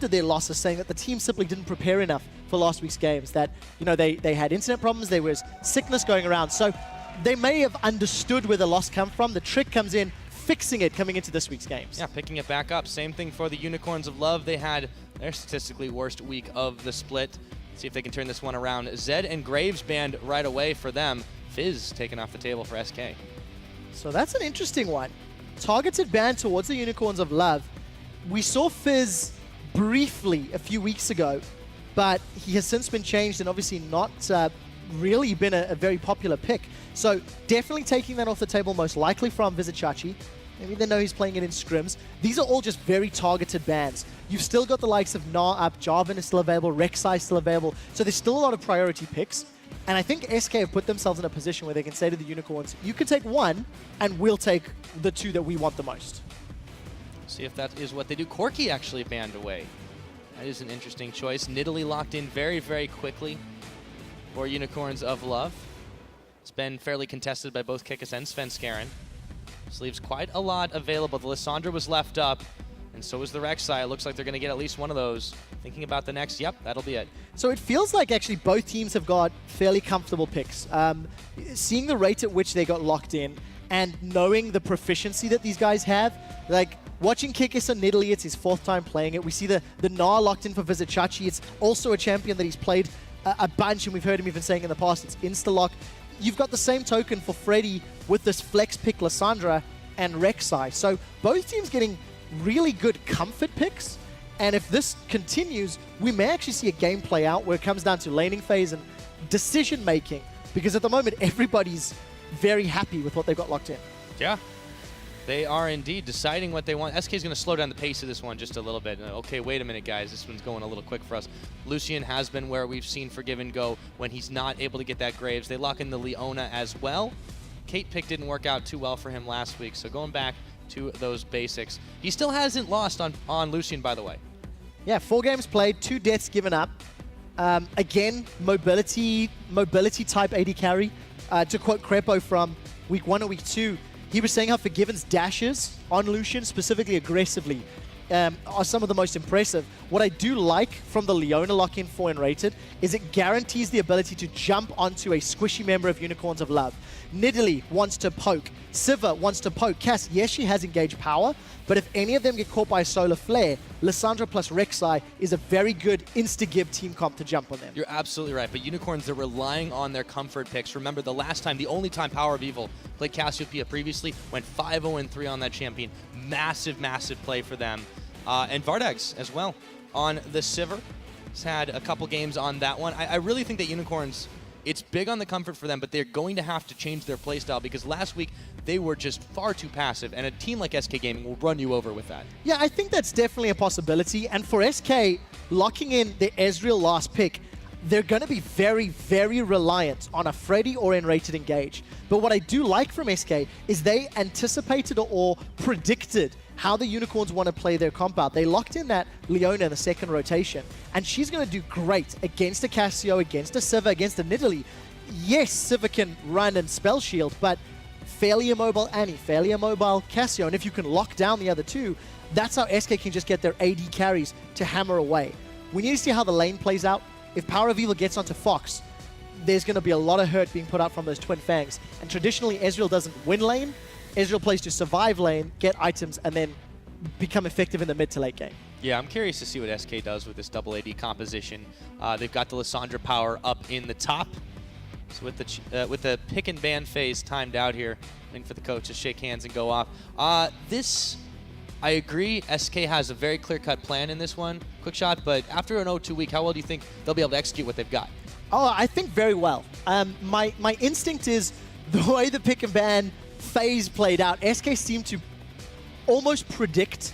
after their losses, saying that the team simply didn't prepare enough for last week's games, that, you know, they had internet problems, there was sickness going around. So they may have understood where the loss come from. The trick comes in fixing it coming into this week's games. Yeah, picking it back up. Same thing for the Unicorns of Love. They had their statistically worst week of the split. See if they can turn this one around. Zed and Graves banned right away for them. Fizz taken off the table for SK. So that's an interesting one. Targeted ban towards the Unicorns of Love. We saw Fizz briefly a few weeks ago, but he has since been changed and obviously not really been a very popular pick. So definitely taking that off the table, most likely from Vizicachi. Maybe they know he's playing it in scrims. These are all just very targeted bans. You've still got the likes of Gnar up, Jarvan is still available, Rek'Sai is still available. So there's still a lot of priority picks. And I think SK have put themselves in a position where they can say to the Unicorns, you can take one, and we'll take the two that we want the most. See if that is what they do. Corki actually banned away. That is an interesting choice. Nidalee locked in very, very quickly for Unicorns of Love. It's been fairly contested by both Kikis and Svenskeren. This leaves quite a lot available. The Lissandra was left up, and so is the Rek'Sai. It looks like they're going to get at least one of those. Thinking about the next, yep, that'll be it. So it feels like actually both teams have got fairly comfortable picks. Seeing the rate at which they got locked in and knowing the proficiency that these guys have, like watching Kikis and Nidalee, it's his 4th time playing it. We see the Gnar locked in for Vizicachi. It's also a champion that he's played a bunch, and we've heard him even saying in the past, it's insta-lock. You've got the same token for Freddy with this flex pick Lissandra and Rek'Sai. So both teams getting really good comfort picks. And if this continues, we may actually see a game play out where it comes down to laning phase and decision making. Because at the moment, everybody's very happy with what they've got locked in. Yeah. They are indeed deciding what they want. SK is going to slow down the pace of this one just a little bit. Okay, wait a minute, guys. This one's going a little quick for us. Lucian has been where we've seen Forgive and go when he's not able to get that Graves. They lock in the Leona as well. Kate pick didn't work out too well for him last week, so going back to those basics. He still hasn't lost on Lucian, by the way. Yeah, 4 games played, 2 deaths given up. Again, mobility type AD carry. To quote Crepo from week 1 or week 2, he was saying how Forgiven's dashes on Lucian, specifically aggressively, are some of the most impressive. What I do like from the Leona lock-in for Enrated is it guarantees the ability to jump onto a squishy member of Unicorns of Love. Nidalee wants to poke. Sivir wants to poke. Cass, yes, she has engaged power, but if any of them get caught by a solar flare, Lissandra plus Rek'Sai is a very good insta-give team comp to jump on them. You're absolutely right, but Unicorns, they're relying on their comfort picks. Remember, the last time, the only time Power of Evil played Cassiopeia previously, went 5-0-3 on that champion. Massive, massive play for them. And Vardags as well on the Sivir. He's had a couple games on that one. I really think that Unicorns, it's big on the comfort for them, but they're going to have to change their playstyle because last week they were just far too passive, and a team like SK Gaming will run you over with that. Yeah, I think that's definitely a possibility, and for SK, locking in the Ezreal last pick, they're going to be very, very reliant on a Freddy or Enrated engage. But what I do like from SK is they anticipated or predicted how the Unicorns want to play their comp out. They locked in that Leona in the 2nd rotation, and she's going to do great against a Cassio, against a Sivir, against a Nidalee. Yes, Sivir can run and spell shield, but fairly immobile Annie, fairly immobile Cassio, and if you can lock down the other two, that's how SK can just get their AD carries to hammer away. We need to see how the lane plays out. If Power of Evil gets onto Fox, there's going to be a lot of hurt being put out from those Twin Fangs. And traditionally, Ezreal doesn't win lane. Ezreal plays to survive lane, get items, and then become effective in the mid to late game. Yeah, I'm curious to see what SK does with this double AD composition. They've got the Lissandra power up in the top. So with the pick and ban phase timed out here, waiting for the coach to shake hands and go off. I agree, SK has a very clear-cut plan in this one, quick shot, but after an 0-2 week, how well do you think they'll be able to execute what they've got? Oh, I think very well. My instinct is the way the pick and ban phase played out, SK seemed to almost predict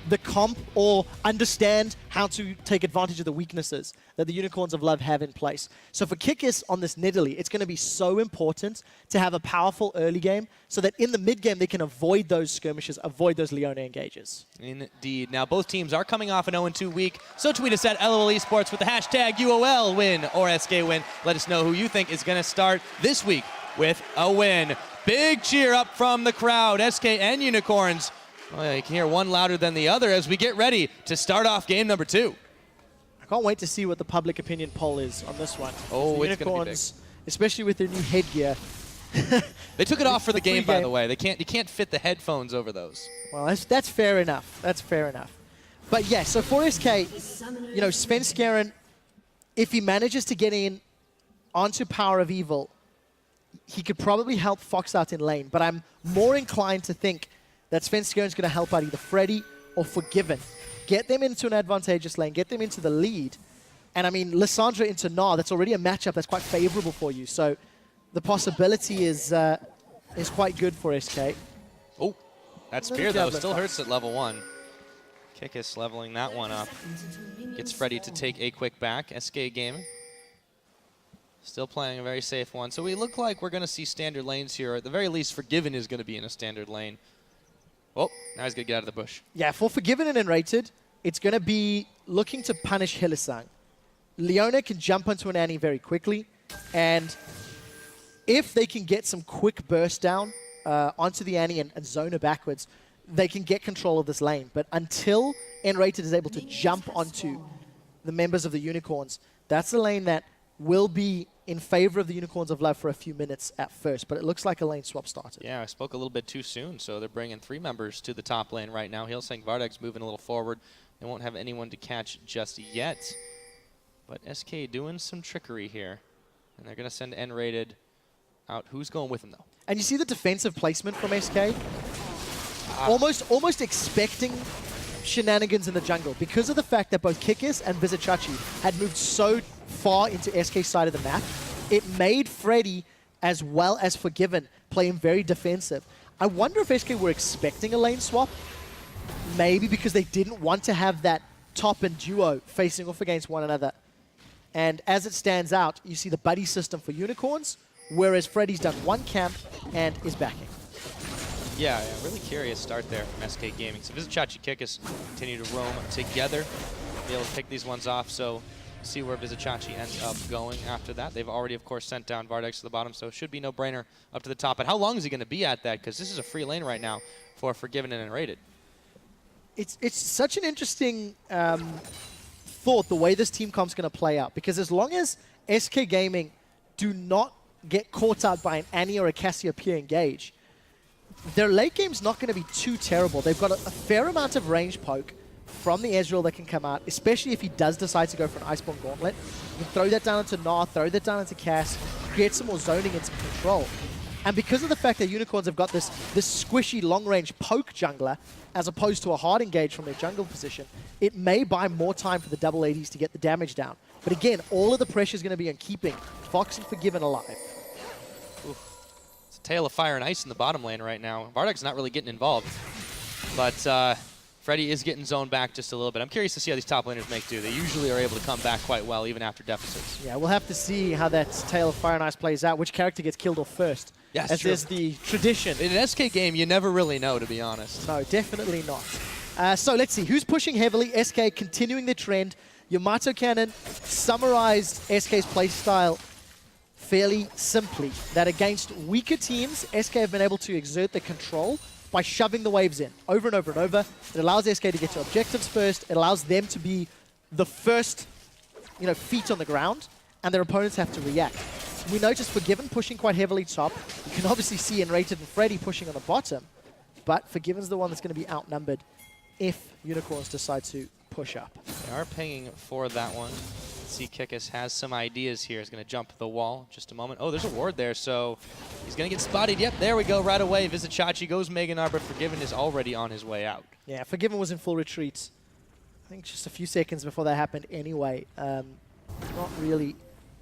the comp or understand how to take advantage of the weaknesses that the Unicorns of Love have in place. So for Kikis on this Nidalee, it's going to be so important to have a powerful early game so that in the mid game they can avoid those skirmishes, avoid those Leona engages. Indeed. Now both teams are coming off an 0-2 week, so tweet us at LOL Esports with the hashtag UOL win or SK win. Let us know who you think is going to start this week with a win. Big cheer up from the crowd. SK and Unicorns Oh, yeah, you can hear one louder than the other as we get ready to start off game number 2. I can't wait to see what the public opinion poll is on this one. Oh, the it's going to be big. Especially with their new headgear. They took it off for the game, by game. the way. You can't fit the headphones over those. Well, that's fair enough. That's fair enough. But yeah, so for SK, you know, Svenskeren, if he manages to get in onto Power of Evil, he could probably help Fox out in lane. But I'm more inclined to think that Svenskeren's going to help out either Freddy or Forgiven. Get them into an advantageous lane, get them into the lead. And I mean, Lissandra into Gnar, that's already a matchup that's quite favorable for you. So the possibility is quite good for SK. Oh, that spear, though, still hurts at level 1. Kikis leveling that one up. Gets Freddy to take a quick back. SK Gaming still playing a very safe one. So we look like we're going to see standard lanes here. At the very least, Forgiven is going to be in a standard lane. Oh, now he's going to get out of the bush. Yeah, for Forgiven and Enrated, it's going to be looking to punish Hylissang. Leona can jump onto an Annie very quickly, and if they can get some quick burst down onto the Annie and zone her backwards, they can get control of this lane. But until Enrated is able to jump onto the members of the Unicorns, that's a lane that will be in favor of the Unicorns of Love for a few minutes at first. But it looks like a lane swap started. Yeah, I spoke a little bit too soon, so they're bringing 3 members to the top lane right now. Hylissang Vardag's moving a little forward. They won't have anyone to catch just yet. But SK doing some trickery here. And they're going to send N-rated out. Who's going with him, though? And you see the defensive placement from SK? Almost expecting shenanigans in the jungle because of the fact that both Kikis and Vizichachi had moved so far into SK's side of the map. It made Freddy as well as Forgiven play him very defensive. I wonder if SK were expecting a lane swap. Maybe because they didn't want to have that top and duo facing off against one another. And as it stands out, you see the buddy system for Unicorns, whereas Freddy's done one camp and is backing. Yeah, really curious start there from SK Gaming. So Vizichachi Kikis continue to roam together, be able to pick these ones off. So see where Vizichachi ends up going after that. They've already, of course, sent down Vardex to the bottom, so it should be no-brainer up to the top. But how long is he going to be at that? Because this is a free lane right now for Forgiven and Enrated. It's such an interesting thought, the way this team comp's going to play out. Because as long as SK Gaming do not get caught out by an Annie or a Cassiopeia engage, their late game's not going to be too terrible. They've got a fair amount of range poke from the Ezreal that can come out, especially if he does decide to go for an Iceborne Gauntlet. You can throw that down into Gnar, throw that down into Cass, create some more zoning and some control. And because of the fact that Unicorns have got this squishy long-range poke jungler, as opposed to a hard engage from their jungle position, it may buy more time for the double ADs to get the damage down. But again, all of the pressure is going to be on keeping Fox and Forgiven alive. Oof. It's a tale of fire and ice in the bottom lane right now. Vardak's not really getting involved, but Freddy is getting zoned back just a little bit. I'm curious to see how these top laners make do. They usually are able to come back quite well, even after deficits. Yeah, we'll have to see how that tale of fire and ice plays out, which character gets killed off first. Yes, as is the tradition. In an SK game, you never really know, to be honest. No, definitely not. So let's see, who's pushing heavily? SK continuing the trend. Yamato Cannon summarized SK's playstyle fairly simply, that against weaker teams, SK have been able to exert their control by shoving the waves in over and over and over. It allows SK to get to objectives first. It allows them to be the first, feet on the ground, and their opponents have to react. We noticed Forgiven pushing quite heavily top. You can obviously see Enrated and Freddy pushing on the bottom, but Forgiven's the one that's going to be outnumbered if Unicorns decide to push up. They are pinging for that one. Let's see, Kikis has some ideas here. He's going to jump the wall just a moment. Oh, there's a ward there, so he's going to get spotted. Yep, there we go, right away. Vizichachi goes Mega Gnar, but Forgiven is already on his way out. Yeah, Forgiven was in full retreat. I think just a few seconds before that happened anyway. Not really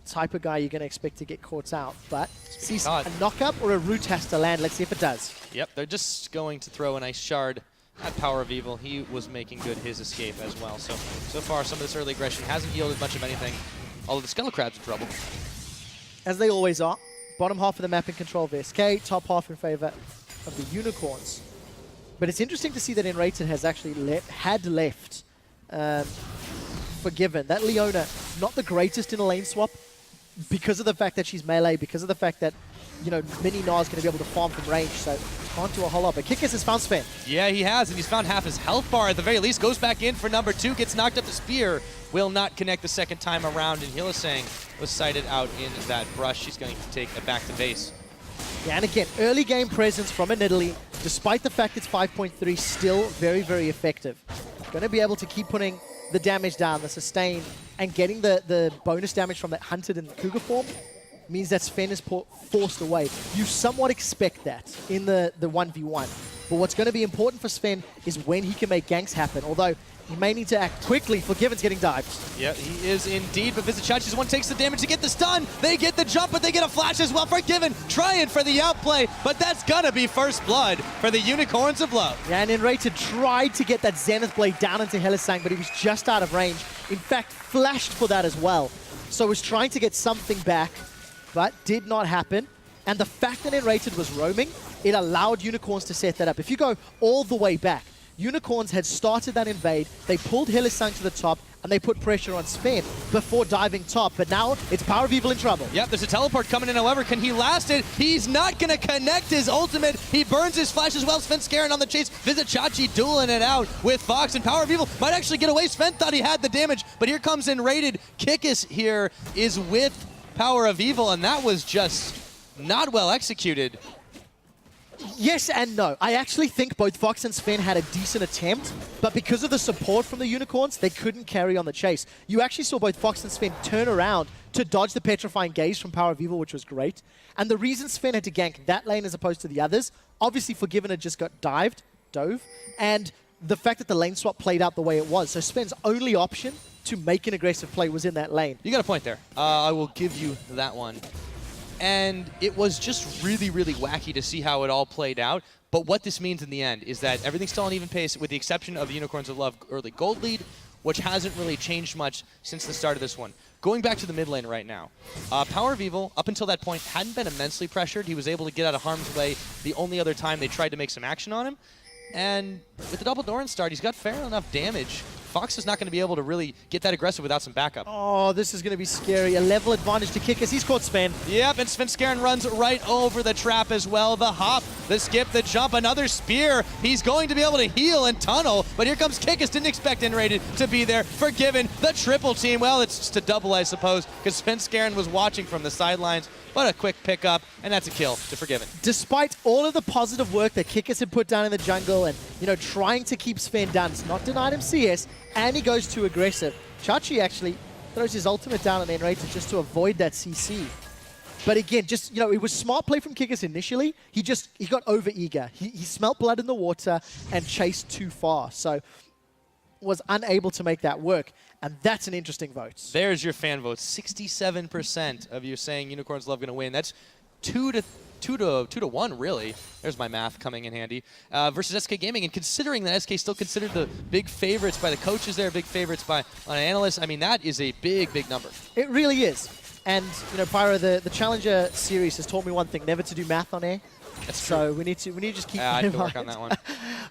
type of guy you're going to expect to get caught out, but see a knock-up or a root has to land. Let's see if it does. Yep, they're just going to throw a nice shard at Power of Evil. He was making good his escape as well. So far, some of this early aggression hasn't yielded much of anything, although the Skull Crab's in trouble. As they always are. Bottom half of the map in control of SK, top half in favor of the Unicorns. But it's interesting to see that Enrated has actually left Forgiven. That Leona, not the greatest in a lane swap, because of the fact that she's melee, because of the fact that, Mini Gnar is going to be able to farm from range. So can't do a whole lot. But Kikis has found Sven. Yeah, he has, and he's found half his health bar at the very least. Goes back in for number 2, gets knocked up the spear. Will not connect the second time around, and Hylissang was sighted out in that brush. She's going to take it back to base. Yeah, and again, early game presence from an Italy, despite the fact it's 5.3, still very, very effective. Going to be able to keep putting the damage down, the sustain, and getting the bonus damage from that Hunted and Cougar form means that Sven is forced away. You somewhat expect that in the 1v1. But what's going to be important for Sven is when he can make ganks happen, although he may need to act quickly. Forgiven's getting dived. Yeah, he is indeed, but Vizicachi's one takes the damage to get the stun. They get the jump, but they get a flash as well. Forgiven trying for the outplay, but that's gonna be first blood for the Unicorns of Love. Yeah, and Enrated tried to get that Zenith Blade down into Hylissang, but he was just out of range. In fact, flashed for that as well. So was trying to get something back, but did not happen. And the fact that Enrated was roaming, it allowed Unicorns to set that up. If you go all the way back, Unicorns had started that invade, they pulled Hylissang to the top, and they put pressure on Sven before diving top, but now it's Power of Evil in trouble. Yep, there's a teleport coming in, however, can he last it? He's not gonna connect his ultimate. He burns his flash as well. Sven Scarin on the chase. Vizicachi dueling it out with Fox, and Power of Evil might actually get away. Sven thought he had the damage, but here comes Enrated. Kikis here is with Power of Evil, and that was just not well executed. Yes and no. I actually think both Fox and Sven had a decent attempt, but because of the support from the Unicorns, they couldn't carry on the chase. You actually saw both Fox and Sven turn around to dodge the Petrifying Gaze from Power of Evil, which was great. And the reason Sven had to gank that lane as opposed to the others, obviously Forgiven had just got dove, and the fact that the lane swap played out the way it was. So Sven's only option to make an aggressive play was in that lane. You got a point there. I will give you that one. And it was just really, really wacky to see how it all played out. But what this means in the end is that everything's still on even pace, with the exception of the Unicorns of Love early gold lead, which hasn't really changed much since the start of this one. Going back to the mid lane right now, Power of Evil, up until that point, hadn't been immensely pressured. He was able to get out of harm's way the only other time they tried to make some action on him. And with the double Doran start, he's got fair enough damage. Fox is not going to be able to really get that aggressive without some backup. Oh, this is going to be scary. A level advantage to Kikis. He's caught Sven. Yep, and Sven Scarin runs right over the trap as well. The hop, the skip, the jump, another spear. He's going to be able to heal and tunnel, but here comes Kikis. Didn't expect Enrated to be there. Forgiven, the triple team. Well, it's just a double, I suppose, because Sven Scarin was watching from the sidelines. But a quick pickup, and that's a kill to Forgiven. Despite all of the positive work that Kikis had put down in the jungle and, you know, trying to keep Sven down, it's not denied him CS, and he goes too aggressive. Chachi actually throws his ultimate down on Enrated just to avoid that CC. But again, just, you know, it was smart play from Kikis initially. He got over-eager. He smelt blood in the water and chased too far. So was unable to make that work. And that's an interesting vote. There's your fan vote. 67% of you saying Unicorns Love going to win. That's 2 to 1, really. There's my math coming in handy. Versus SK Gaming. And considering that SK still considered the big favorites by the coaches there, big favorites by an analyst, I mean, that is a big, big number. It really is. And, you know, Pyro, the Challenger series has taught me one thing, never to do math on air. That's true. So we need to just keep I that have in to work mind. on that one.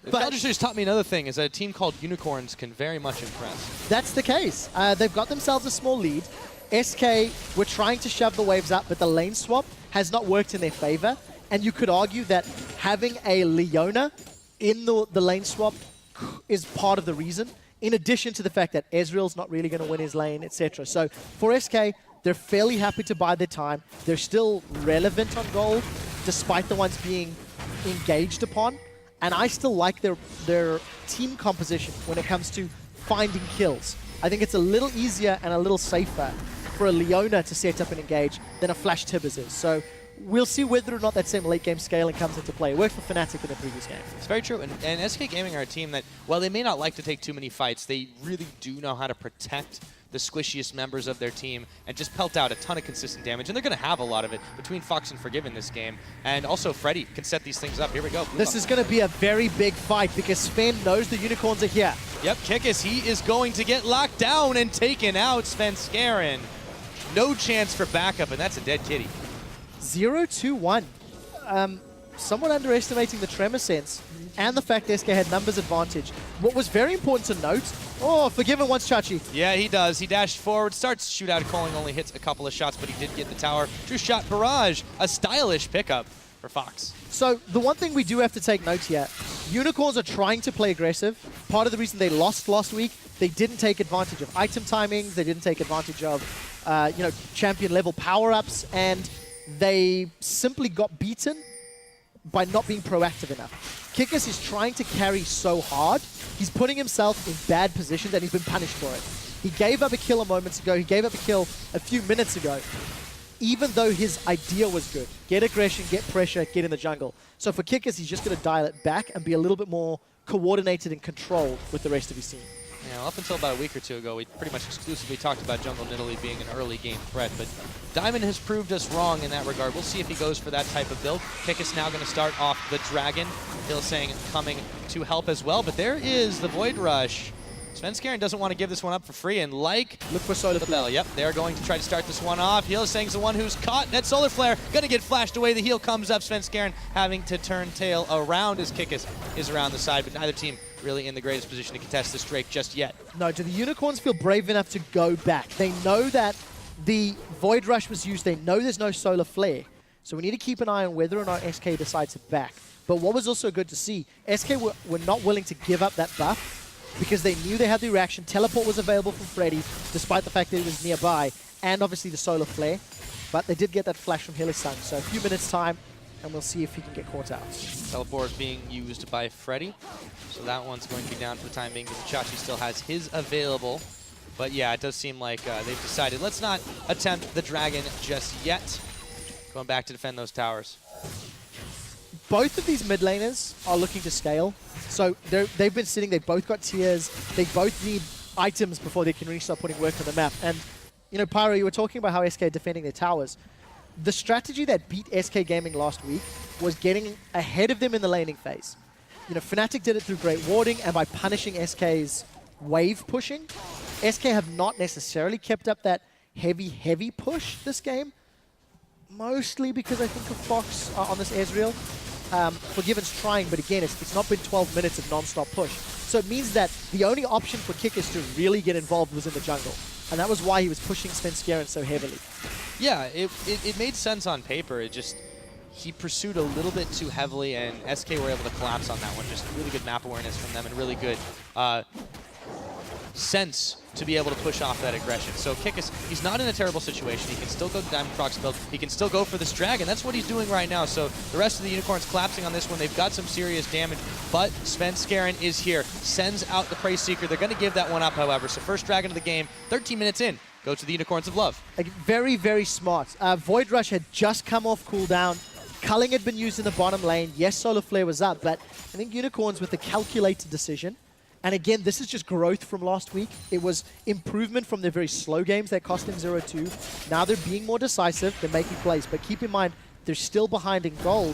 The Challenger series taught me another thing, is that a team called Unicorns can very much impress. That's the case. They've got themselves a small lead. SK were trying to shove the waves up, but the lane swap has not worked in their favor. And you could argue that having a Leona in the lane swap is part of the reason, in addition to the fact that Ezreal's not really going to win his lane, etc. So for SK, they're fairly happy to buy their time. They're still relevant on gold, despite the ones being engaged upon. And I still like their team composition when it comes to finding kills. I think it's a little easier and a little safer for a Leona to set up and engage than a Flash Tibbers is. So we'll see whether or not that same late game scaling comes into play. It worked for Fnatic in the previous game. It's very true. And SK Gaming are a team that, while they may not like to take too many fights, they really do know how to protect the squishiest members of their team and just pelt out a ton of consistent damage. And they're going to have a lot of it between Fox and Forgiven this game. And also Freddy can set these things up. Here we go. This is going to be a very big fight because Sven knows the Unicorns are here. Yep, Kikis, he is going to get locked down and taken out. Sven Scarin. No chance for backup, and that's a dead kitty. 0-2-1. Somewhat underestimating the Tremor sense and the fact SK had numbers advantage. What was very important to note, Forgiven wants Chachi. Yeah, he does. He dashed forward, starts shootout calling, only hits a couple of shots, but he did get the tower. True shot barrage, a stylish pickup. for Fox. So the one thing we do have to take note here, Unicorns are trying to play aggressive. Part of the reason they lost last week, they didn't take advantage of item timings, they didn't take advantage of champion level power-ups, and they simply got beaten by not being proactive enough. Kikis is trying to carry so hard, he's putting himself in bad positions and he's been punished for it. He gave up a kill a moment ago, he gave up a kill a few minutes ago, even though his idea was good. Get aggression, get pressure, get in the jungle. So for Kikis, he's just going to dial it back and be a little bit more coordinated and controlled with the rest of his team. Yeah, up until about a week or two ago, we pretty much exclusively talked about Jungle Nidalee being an early game threat, but Diamond has proved us wrong in that regard. We'll see if he goes for that type of build. Kikis now going to start off the Dragon. Hillsang coming to help as well, but there is the Void Rush. Svenskeren doesn't want to give this one up for free, and like look for Solar Flare. Yep, they're going to try to start this one off. Hillsang's the one who's caught. That Solar Flare going to get flashed away. The heal comes up. Svenskeren having to turn tail around as Kikis is around the side, but neither team really in the greatest position to contest this Drake just yet. No, do the Unicorns feel brave enough to go back? They know that the Void Rush was used. They know there's no Solar Flare. So we need to keep an eye on whether or not SK decides to back. But what was also good to see, SK were not willing to give up that buff because they knew they had the reaction. Teleport was available from Freddy, despite the fact that he was nearby, and obviously the Solar Flare. But they did get that flash from Hillsang. So a few minutes time, and we'll see if he can get caught out. Teleport being used by Freddy. So that one's going to be down for the time being because Chachi still has his available. But yeah, it does seem like they've decided, let's not attempt the Dragon just yet. Going back to defend those towers. Both of these mid laners are looking to scale. So they've been sitting, they've both got tiers, they both need items before they can really start putting work on the map. And, you know, Pyro, you were talking about how SK are defending their towers. The strategy that beat SK Gaming last week was getting ahead of them in the laning phase. You know, Fnatic did it through great warding and by punishing SK's wave pushing. SK have not necessarily kept up that heavy push this game. Mostly because I think of Fox on this Ezreal. Forgiven's trying, but again, it's not been 12 minutes of non-stop push. So it means that the only option for Kikis to really get involved was in the jungle. And that was why he was pushing Svenskeren so heavily. Yeah, it made sense on paper. It just, he pursued a little bit too heavily, and SK were able to collapse on that one. Just really good map awareness from them and really good sense to be able to push off that aggression. So Kikis, he's not in a terrible situation. He can still go to Diamond Crocs build. He can still go for this Dragon. That's what he's doing right now. So the rest of the Unicorns collapsing on this one. They've got some serious damage, but Svenskeren is here. Sends out the Prey Seeker. They're going to give that one up, however. So first Dragon of the game, 13 minutes in. Go to the Unicorns of Love. Like, very smart. Void Rush had just come off cooldown. Culling had been used in the bottom lane. Yes, Solar Flare was up, but I think Unicorns with the calculated decision. And again, this is just growth from last week. It was improvement from their very slow games that cost them 0-2. Now they're being more decisive. They're making plays. But keep in mind, they're still behind in gold.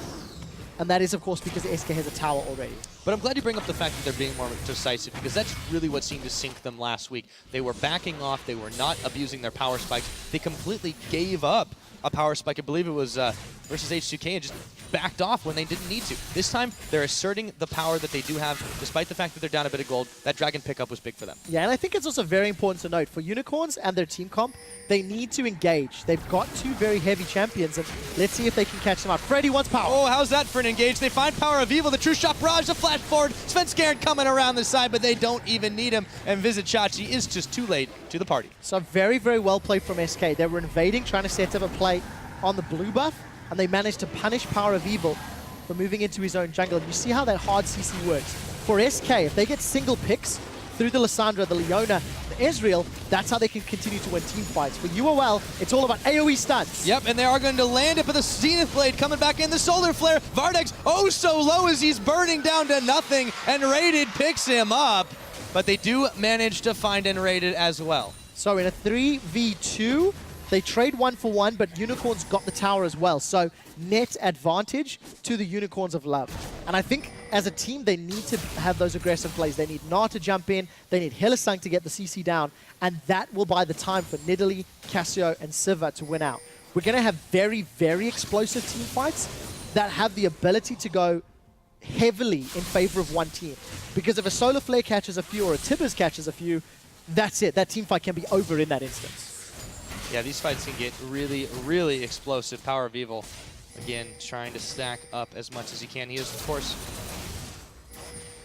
And that is, of course, because SK has a tower already. But I'm glad you bring up the fact that they're being more decisive, because that's really what seemed to sink them last week. They were backing off. They were not abusing their power spikes. They completely gave up a power spike. I believe it was versus H2K, and just backed off when they didn't need to. This time, they're asserting the power that they do have, despite the fact that they're down a bit of gold. That Dragon pickup was big for them. Yeah, and I think it's also very important to note, for Unicorns and their team comp, they need to engage. They've got two very heavy champions, and let's see if they can catch them out. Freddy wants power. Oh, how's that for an engage? They find Power of Evil, the True Shot Barrage, the flash forward. Svenskeren coming around the side, but they don't even need him, and Visit Chachi is just too late to the party. So very well played from SK. They were invading, trying to set up a play on the blue buff, and they managed to punish Power of Evil for moving into his own jungle. And you see how that hard CC works. For SK, if they get single picks through the Lissandra, the Leona, the Ezreal, that's how they can continue to win team fights. For UOL, it's all about AoE stunts. Yep, and they are going to land it, but the Zenith Blade coming back in, the Solar Flare. Vardex, oh so low as he's burning down to nothing, and Rated picks him up. But they do manage to find Rated as well. So in a 3v2, they trade 1-for-1, but Unicorns got the tower as well. So net advantage to the Unicorns of Love. And I think as a team, they need to have those aggressive plays. They need Na to jump in. They need Hillsang to get the CC down. And that will buy the time for Nidalee, Cassio, and Siva to win out. We're going to have very explosive team fights that have the ability to go heavily in favor of one team. Because if a Solar Flare catches a few or a Tibbers catches a few, that's it. That team fight can be over in that instance. Yeah, these fights can get really explosive. Power of Evil Again, trying to stack up as much as he can. He is, of course,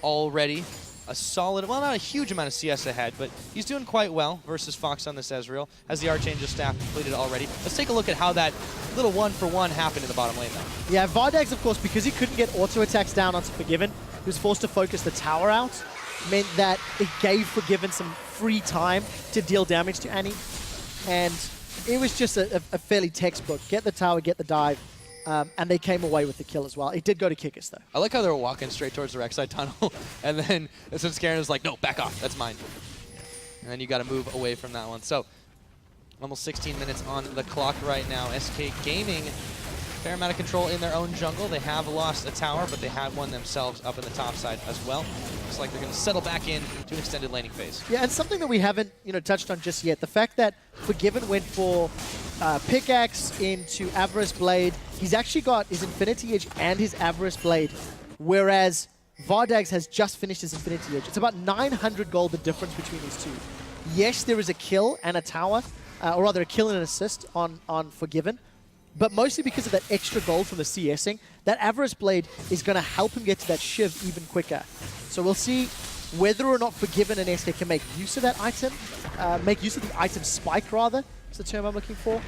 already a solid, well, not a huge amount of CS ahead, but he's doing quite well versus Fox on this Ezreal. Has the Archangel staff completed already. Let's take a look at how that little 1-for-1 happened in the bottom lane, though. Yeah, Vardags, of course, because he couldn't get auto attacks down onto Forgiven, he was forced to focus the tower out, meant that it gave Forgiven some free time to deal damage to Annie. And it was just a fairly textbook. Get the tower, get the dive. And they came away with the kill as well. It did go to Kikis, though. I like how they were walking straight towards the Rek'Sai tunnel, and then Svenskeren was like, no, back off, that's mine. And then you got to move away from that one. So, almost 16 minutes on the clock right now. SK Gaming, fair amount of control in their own jungle. They have lost a tower, but they have one themselves up in the top side as well. Looks like they're going to settle back in to an extended laning phase. Yeah, and something that we haven't touched on just yet, the fact that Forgiven went for Pickaxe into Avarice Blade. He's actually got his Infinity Edge and his Avarice Blade, whereas Vardags has just finished his Infinity Edge. It's about 900 gold the difference between these two. Yes, there is a kill and a tower, or rather a kill and an assist on Forgiven, but mostly because of that extra gold from the CSing, that Avarice Blade is going to help him get to that Shiv even quicker. So we'll see whether or not Forgiven and SK can make use of that item, make use of the item spike rather, is the term I'm looking for,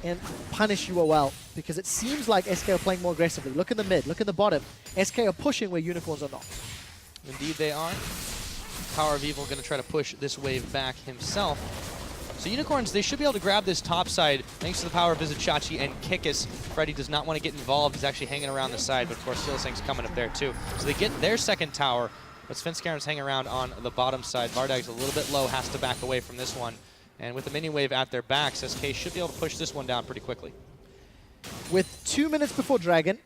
and punish UOL, because it seems like SK are playing more aggressively. Look in the mid, look in the bottom. SK are pushing where Unicorns are not. Indeed they are. Power of Evil going to try to push this wave back himself. So Unicorns, they should be able to grab this top side thanks to the power of Vizichachi and Kikis. Freddy does not want to get involved. He's actually hanging around the side, but of course Hylissang's coming up there too. So they get their second tower, but Svenskeren's hanging around on the bottom side. Vardag's a little bit low, has to back away from this one. And with the mini wave at their backs, SK should be able to push this one down pretty quickly. With 2 minutes before Dragon,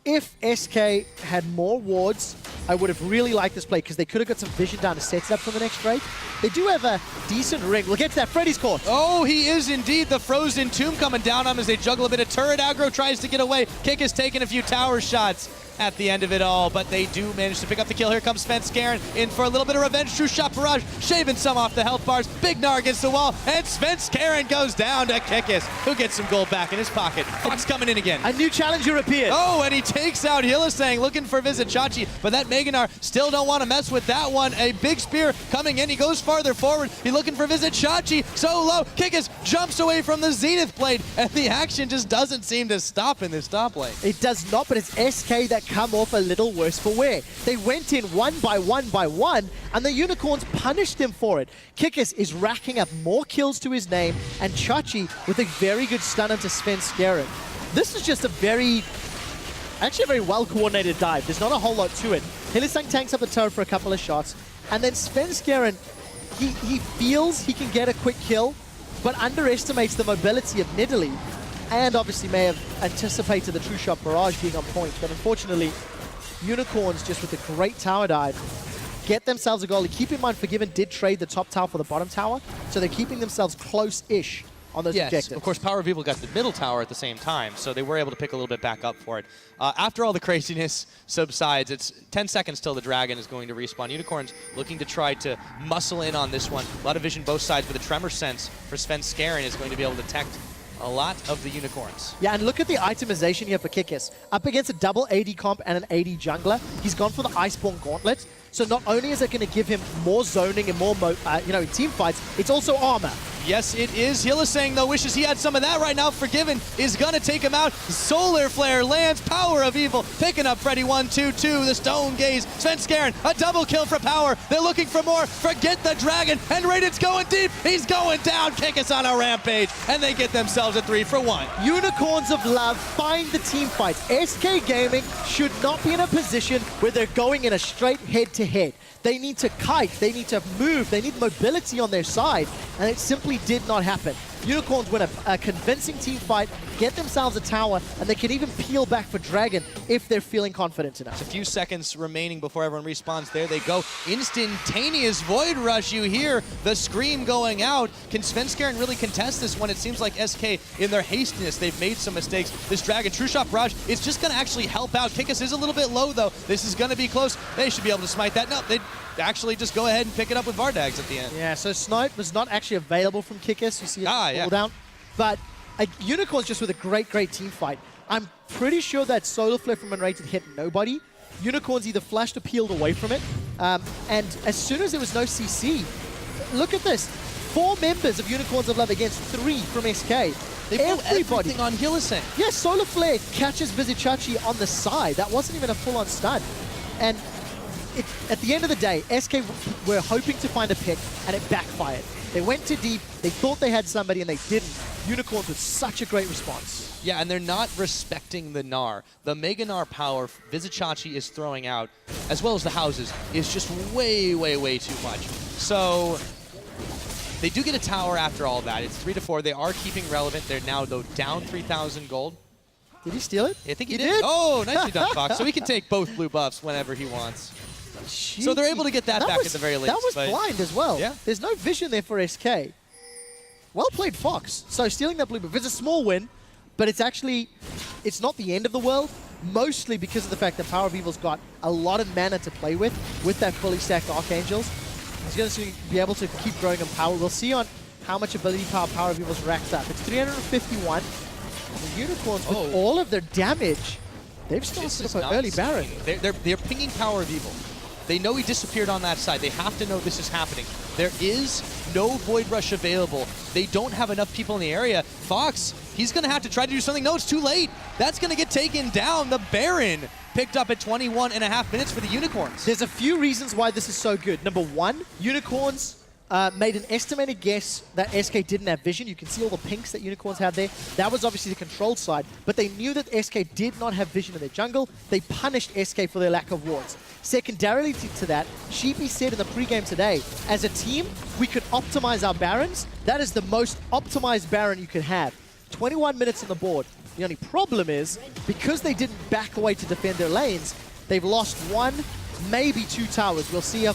if SK had more wards, I would have really liked this play because they could have got some vision down to set up for the next raid. They do have a decent ring. We'll get to that. Freddy's caught. Oh, he is indeed. The Frozen Tomb coming down on him as they juggle a bit of turret aggro, tries to get away. Kick is taking a few tower shots at the end of it all, but they do manage to pick up the kill. Here comes Svenskeren in for a little bit of revenge. True shot barrage, shaving some off the health bars. Big Gnar against the wall, and Svenskeren goes down to Kikis, who gets some gold back in his pocket. Fox coming in again. A new challenger appeared. Oh, and he takes out Hylissang, looking for Vizichachi, but that Mega Gnar still don't want to mess with that one. A big spear coming in. He goes farther forward. He's looking for Vizichachi. So low. Kikis jumps away from the Zenith Blade, and the action just doesn't seem to stop in this top lane. It does not, but it's SK that come off a little worse for wear. They went in one by one, and the Unicorns punished them for it. Kikis is racking up more kills to his name, and Chachi with a very good stun onto Svenskeren. This is just actually a very well-coordinated dive. There's not a whole lot to it. Hylissang tanks up the turret for a couple of shots, and then Svenskeren, he feels he can get a quick kill, but underestimates the mobility of Nidalee, and obviously may have anticipated the true shot barrage being on point. But unfortunately, Unicorns, just with a great tower dive, get themselves a goalie. Keep in mind, Forgiven did trade the top tower for the bottom tower, so they're keeping themselves close-ish on those objectives. Of course, Power of Evil got the middle tower at the same time, so they were able to pick a little bit back up for it. After all the craziness subsides, it's 10 seconds till the Dragon is going to respawn. Unicorns looking to try to muscle in on this one. A lot of vision both sides, but the Tremor Sense for Svenskeren is going to be able to detect a lot of the Unicorns. Yeah, and look at the itemization here for Kikis. Up against a double AD comp and an AD jungler, he's gone for the Iceborne Gauntlet. So not only is it going to give him more zoning and more, in team fights, it's also armor. Yes, it is. Hylissang, though, wishes he had some of that right now. Forgiven is going to take him out. Solar Flare lands. Power of Evil picking up Freddy 1-2-2. The Stone Gaze. Svenskeren, a double kill for Power. They're looking for more. Forget the Dragon. And Radiant's going deep. He's going down. Kikis on a rampage. And they get themselves a 3-for-1. Unicorns of Love find the team fights. SK Gaming should not be in a position where they're going in a straight head-to-head. They need to kite, they need to move, they need mobility on their side, and it simply did not happen. Unicorns win a convincing team fight, get themselves a tower, and they can even peel back for Dragon if they're feeling confident enough. Just a few seconds remaining before everyone respawns. There they go. Instantaneous Void Rush. You hear the scream going out. Can Svenskeren really contest this one? It seems like SK, in their hastiness, they've made some mistakes. This Dragon, True Shot Barrage, is just going to actually help out. Kikis is a little bit low, though. This is going to be close. They should be able to smite that. No, they actually just go ahead and pick it up with Vardags at the end. Yeah, so Snipe was not actually available from Kikis. You see it fall down. But Unicorns just with a great, great team fight. I'm pretty sure that Solar Flare from Unrated hit nobody. Unicorns either flashed or peeled away from it. And as soon as there was no CC, look at this. 4 members of Unicorns of Love against 3 from SK. They blew everything on Hillisang. Yeah, Solar Flare catches Vizichachi on the side. That wasn't even a full-on stun. And at the end of the day, SK were hoping to find a pick, and it backfired. They went too deep, they thought they had somebody, and they didn't. Unicorns with such a great response. Yeah, and they're not respecting the Gnar. The Mega Gnar power Vizichachi is throwing out, as well as the houses, is just way, way, way too much. So they do get a tower after all that. It's 3-4. They are keeping relevant. They're now, though, down 3,000 gold. Did he steal it? I think he did. Oh, nicely done, Fox. So he can take both blue buffs whenever he wants. Jeez. So they're able to get that back at the very least. That was blind as well. Yeah. There's no vision there for SK. Well played, Fox. So stealing that blue buff. It's a small win, but it's actually, it's not the end of the world, mostly because of the fact that Power of Evil's got a lot of mana to play with that fully stacked Archangels. He's going to be able to keep growing in power. We'll see on how much ability Power of Evil's racked up. It's 351. The Unicorns, with all of their damage, they've started up an early Baron. They're pinging Power of Evil. They know he disappeared on that side. They have to know this is happening. There is no Void Rush available. They don't have enough people in the area. Fox, he's going to have to try to do something. No, it's too late. That's going to get taken down. The Baron picked up at 21.5 minutes for the Unicorns. There's a few reasons why this is so good. Number one, Unicorns made an estimated guess that SK didn't have vision. You can see all the pinks that Unicorns had there. That was obviously the controlled side, but they knew that SK did not have vision in their jungle. They punished SK for their lack of wards. Secondarily to that, Sheepy said in the pregame today, as a team, we could optimize our Barons. That is the most optimized Baron you could have. 21 minutes on the board. The only problem is, because they didn't back away to defend their lanes, they've lost 1, maybe 2 towers. We'll see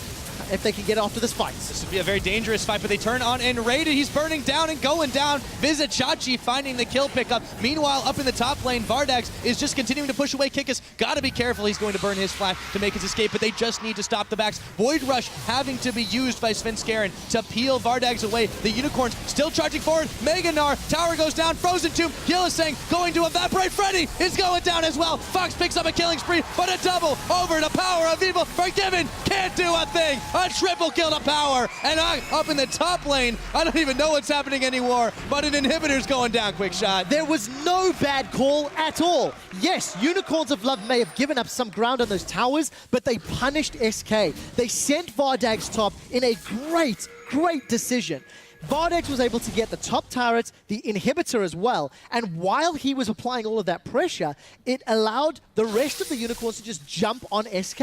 if they can get after this fight. This would be a very dangerous fight, but they turn on and raided. He's burning down and going down. Vizichachi finding the kill pickup. Meanwhile, up in the top lane, Vardags is just continuing to push away. Kikis got to be careful. He's going to burn his flash to make his escape, but they just need to stop the backs. Void Rush having to be used by Svenskeren to peel Vardags away. The Unicorns still charging forward. Mega Gnar, tower goes down. Frozen Tomb, Hillisang going to evaporate. Freddy is going down as well. Fox picks up a killing spree, but a double over to Power of Evil. Forgiven can't do a thing. A triple kill to Power, and up in the top lane, I don't even know what's happening anymore, but an inhibitor's going down. Quick shot. There was no bad call at all. Yes, Unicorns of Love may have given up some ground on those towers, but they punished SK. They sent Vardags top in a great, great decision. Vardags was able to get the top turret, the inhibitor as well, and while he was applying all of that pressure, it allowed the rest of the Unicorns to just jump on SK.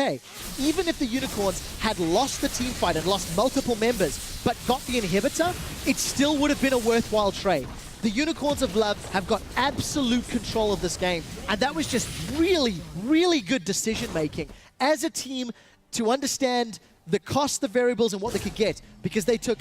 Even if the Unicorns had lost the team fight and lost multiple members, but got the inhibitor, it still would have been a worthwhile trade. The Unicorns of Love have got absolute control of this game, and that was just really, really good decision-making as a team to understand the cost, the variables, and what they could get, because they took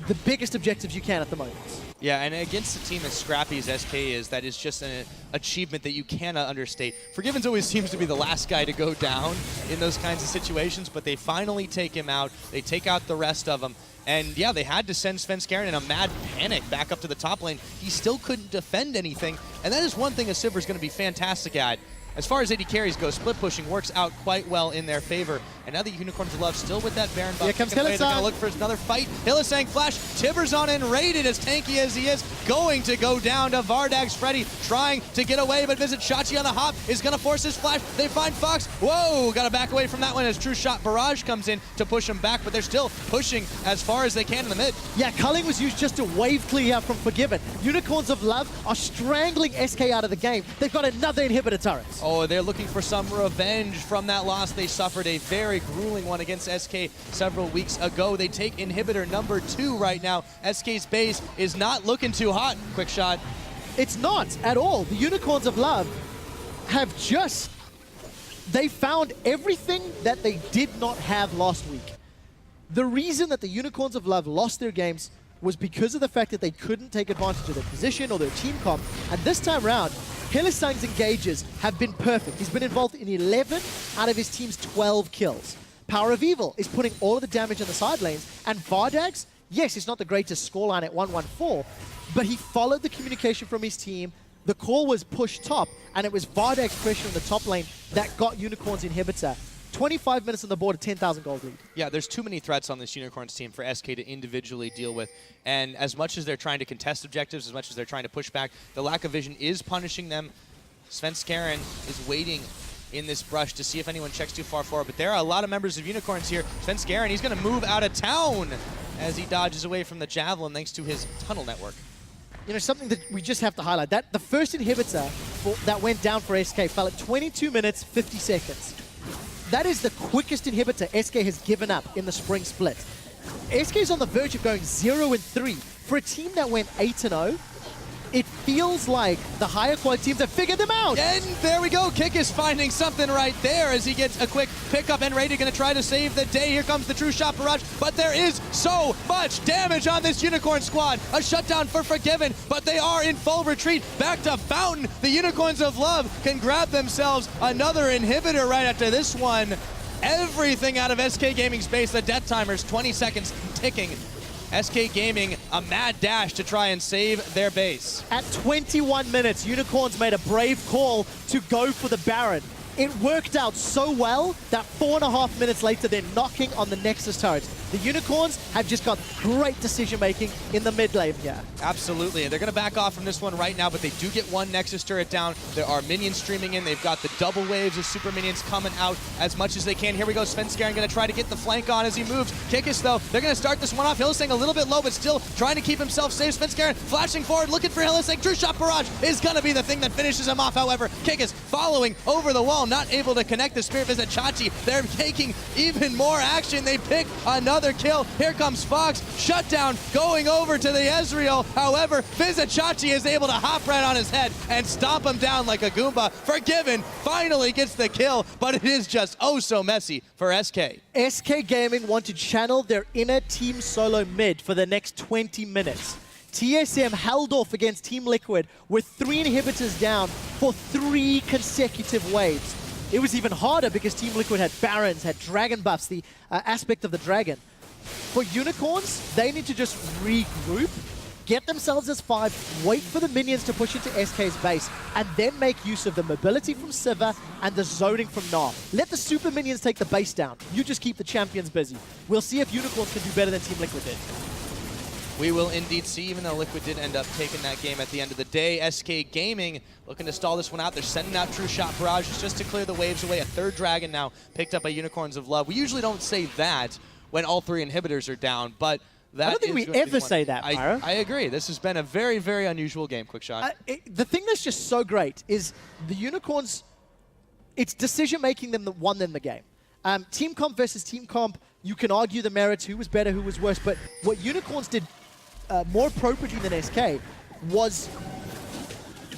the biggest objectives you can at the moment. Yeah, and against a team as scrappy as SK is, that is just an achievement that you cannot understate. Forgiven's always seems to be the last guy to go down in those kinds of situations, but they finally take him out. They take out the rest of them. And yeah, they had to send Svenskeren in a mad panic back up to the top lane. He still couldn't defend anything, and that is one thing a Sivir is going to be fantastic at. As far as AD carries go, split pushing works out quite well in their favor. And now the Unicorns of Love still with that Baron buff. Here comes They're going to Hillisang. look for another fight. Hillisang flash, Tibbers on and raided as tanky as he is. Going to go down to Vardags. Freddy trying to get away, but Vizichachi on the hop is going to force his flash. They find Fox. Whoa, got to back away from that one as True Shot Barrage comes in to push him back, but they're still pushing as far as they can in the mid. Yeah, culling was used just to wave clear out from Forgiven. Unicorns of Love are strangling SK out of the game. They've got another inhibitor turret. Oh, they're looking for some revenge from that loss. They suffered a very grueling one against SK several weeks ago. They take inhibitor number 2 right now. SK's base is not looking too hot. Quick shot. It's not at all. The Unicorns of Love have they found everything that they did not have last week. The reason that the Unicorns of Love lost their games was because of the fact that they couldn't take advantage of their position or their team comp. And this time around, Hillisang's engages have been perfect. He's been involved in 11 out of his team's 12 kills. Power of Evil is putting all of the damage on the side lanes, and Vardags Yes, it's not the greatest scoreline at 1-1-4, but he followed the communication from his team. The call was push top, and it was Vardak's pressure in the top lane that got Unicorns inhibitor. 25 minutes on the board, a 10,000 gold lead. Yeah, there's too many threats on this Unicorns team for SK to individually deal with. And as much as they're trying to contest objectives, as much as they're trying to push back, the lack of vision is punishing them. Svenskeren is waiting in this brush to see if anyone checks too far forward. But there are a lot of members of Unicorns here. Svenskeren, he's going to move out of town as he dodges away from the Javelin thanks to his tunnel network. You know, something that we just have to highlight, that the first inhibitor that went down for SK fell at 22 minutes, 50 seconds. That is the quickest inhibitor SK has given up in the spring split. SK is on the verge of going 0-3. For a team that went 8-0, it feels like the higher quality teams have figured them out. And there we go. Kick is finding something right there as he gets a quick pickup, and Rady going to try to save the day. Here comes the true shot barrage, but there is so much damage on this Unicorn squad. A shutdown for Forgiven, but they are in full retreat. Back to Fountain. The Unicorns of Love can grab themselves another inhibitor right after this one. Everything out of SK Gaming's base. The death timer's 20 seconds ticking. SK Gaming, a mad dash to try and save their base. At 21 minutes, Unicorns made a brave call to go for the Baron. It worked out so well that 4.5 minutes later, they're knocking on the Nexus turret. The Unicorns have just got great decision-making in the mid lane here. Absolutely, and they're going to back off from this one right now, but they do get one Nexus turret down. There are minions streaming in. They've got the double waves of super minions coming out as much as they can. Here we go, Svenskeren going to try to get the flank on as he moves. Kikis, though, they're going to start this one off. Hylissang a little bit low, but still trying to keep himself safe. Svenskeren flashing forward, looking for Hylissang. True shot barrage is going to be the thing that finishes him off, however. Kikis following over the wall, not able to connect the Spirit Visit Chachi. They're taking even more action. They pick another kill. Here comes Fox. Shutdown going over to the Ezreal. However, Vizichachi is able to hop right on his head and stomp him down like a Goomba. Forgiven finally gets the kill, but it is just oh so messy for SK. SK Gaming want to channel their inner team solo mid for the next 20 minutes. TSM held off against Team Liquid with 3 inhibitors down for 3 consecutive waves. It was even harder because Team Liquid had Barons, had Dragon buffs, the aspect of the Dragon. For Unicorns, they need to just regroup, get themselves as 5, wait for the minions to push into SK's base, and then make use of the mobility from Sivir and the zoning from Gnar. Let the super minions take the base down. You just keep the champions busy. We'll see if Unicorns can do better than Team Liquid did. We will indeed see, even though Liquid did end up taking that game at the end of the day. SK Gaming looking to stall this one out. They're sending out True Shot barrages just to clear the waves away. A 3rd Dragon now picked up by Unicorns of Love. We usually don't say that when all 3 inhibitors are down, but that I don't think we ever say that, Pyro. I agree. This has been a very, very unusual game, Quickshot. The thing that's just so great is the Unicorns, it's decision-making that won them the game. Team comp versus team comp, you can argue the merits, who was better, who was worse, but what Unicorns did more appropriately than SK was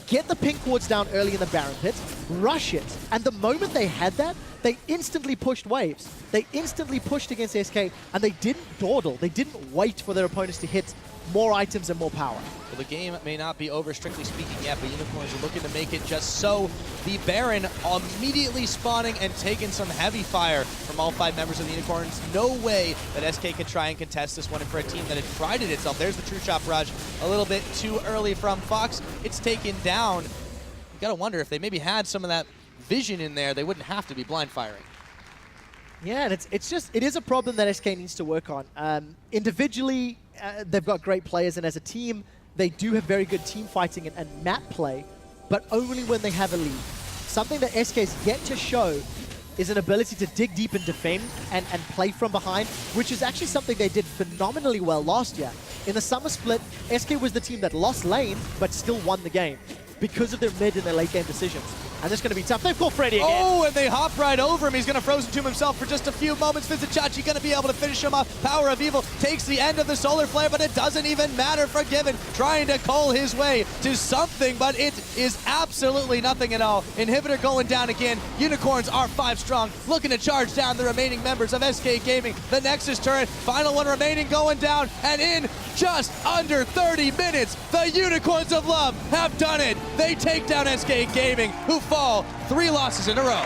get the pink wards down early in the Baron pit, rush it, and the moment they had that, they instantly pushed waves. They instantly pushed against SK, and they didn't dawdle. They didn't wait for their opponents to hit more items and more power. Well, the game may not be over, strictly speaking, yet, but Unicorns are looking to make it just so. The Baron immediately spawning and taking some heavy fire from all 5 members of the Unicorns. No way that SK can try and contest this one, and for a team that had prided itself. There's the True Shot barrage, a little bit too early from Fox. It's taken down. You gotta wonder if they maybe had some of that vision in there, they wouldn't have to be blind firing. Yeah, and it is a problem that SK needs to work on. Individually, they've got great players, and as a team, they do have very good team fighting and map play, but only when they have a lead. Something that SK's yet to show is an ability to dig deep and defend and play from behind, which is actually something they did phenomenally well last year. In the summer split, SK was the team that lost lane, but still won the game because of their mid and their late game decisions. And it's going to be tough. They've caught Freddy again. Oh, and they hop right over him. He's going to Frozen Tomb himself for just a few moments. Vizichachi going to be able to finish him off. Power of Evil takes the end of the Solar Flare, but it doesn't even matter. Forgiven trying to cull his way to something, but it is absolutely nothing at all. Inhibitor going down again. Unicorns are 5 strong, looking to charge down the remaining members of SK Gaming. The Nexus turret, final one remaining, going down, and in just under 30 minutes, the Unicorns of Love have done it. They take down SK Gaming, who fall 3 losses in a row.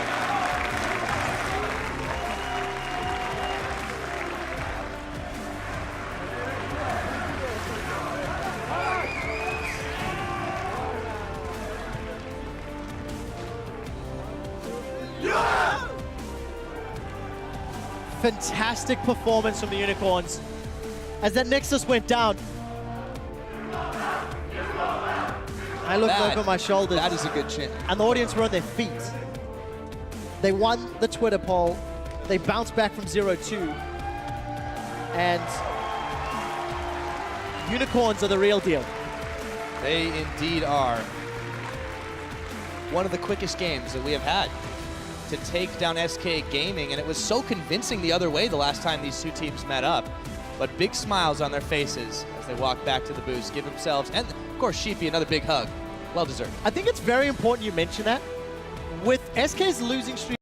fantastic performance from the Unicorns. As that Nexus went down, I looked over my shoulders. That is a good chant. And the audience were on their feet. They won the Twitter poll. They bounced back from 0-2. And Unicorns are the real deal. They indeed are. One of the quickest games that we have had to take down SK Gaming, and it was so convincing the other way the last time these two teams met up. But big smiles on their faces as they walk back to the booth, give themselves, and of course Sheepy, another big hug. Well deserved. I think it's very important you mention that. With SK's losing streak